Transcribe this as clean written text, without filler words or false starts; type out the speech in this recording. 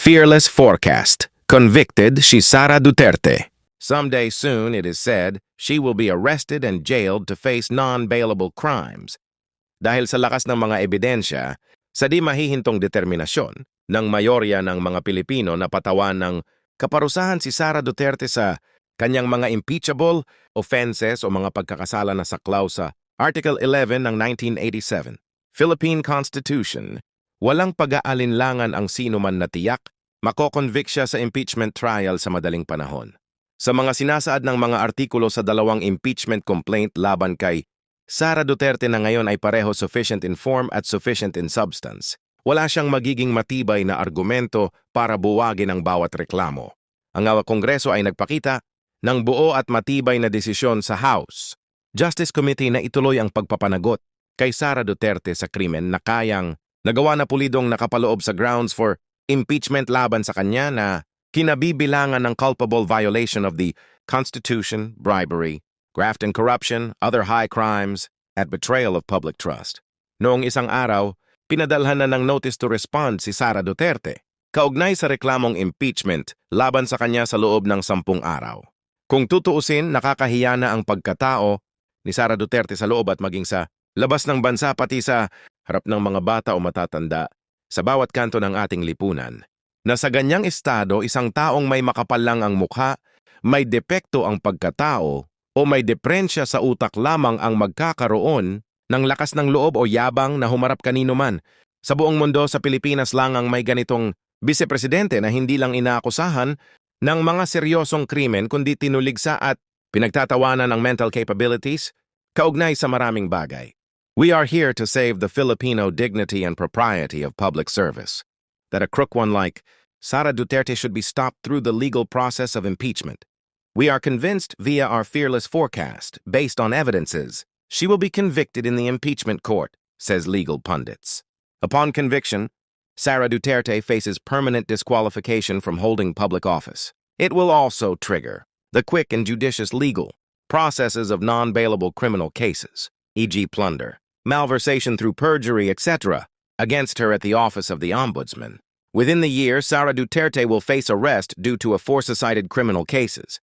Fearless forecast. Convicted si Sara Duterte. Someday soon, it is said, she will be arrested and jailed to face non-bailable crimes. Dahil sa lakas ng mga ebidensya, sa di mahihintong determinasyon ng mayorya ng mga Pilipino na patawan ng kaparusahan si Sara Duterte sa kanyang mga impeachable offenses o mga pagkakasala na saklaw sa Article 11 ng 1987, Philippine Constitution. Walang pag-aalinlangan ang sino man na tiyak, makokonvict siya sa impeachment trial sa madaling panahon. Sa mga sinasaad ng mga artikulo sa dalawang impeachment complaint laban kay Sara Duterte na ngayon ay pareho sufficient in form at sufficient in substance. Wala siyang magiging matibay na argumento para buwagin ang bawat reklamo. Ang Kongreso ay nagpakita ng buo at matibay na desisyon sa House Justice Committee na ituloy ang pagpapanagot kay Sara Duterte sa krimen na kayang nagawa na pulidong nakapaloob sa grounds for impeachment laban sa kanya na kinabibilangan ng culpable violation of the Constitution, bribery, graft and corruption, other high crimes, at betrayal of public trust. Noong isang araw, pinadalhan na ng notice to respond si Sara Duterte, kaugnay sa reklamong impeachment laban sa kanya sa loob ng 10 araw. Kung tutuusin, nakakahiya na ang pagkatao ni Sara Duterte sa loob at maging sa labas ng bansa pati sa harap ng mga bata o matatanda sa bawat kanto ng ating lipunan, na sa ganyang estado isang taong may makapal lang ang mukha, may depekto ang pagkatao o may deprensya sa utak lamang ang magkakaroon ng lakas ng loob o yabang na humarap kanino man. Sa buong mundo sa Pilipinas lang ang may ganitong vice-presidente na hindi lang inaakusahan ng mga seryosong krimen kundi tinuligsa at pinagtatawanan ng mental capabilities kaugnay sa maraming bagay. We are here to save the Filipino dignity and propriety of public service. That a crook one like Sara Duterte should be stopped through the legal process of impeachment. We are convinced via our fearless forecast, based on evidences, she will be convicted in the impeachment court, says legal pundits. Upon conviction, Sara Duterte faces permanent disqualification from holding public office. It will also trigger the quick and judicious legal processes of non-bailable criminal cases, e.g. plunder, malversation through perjury, etc., against her at the office of the Ombudsman. Within the year, Sara Duterte will face arrest due to aforesaid criminal cases.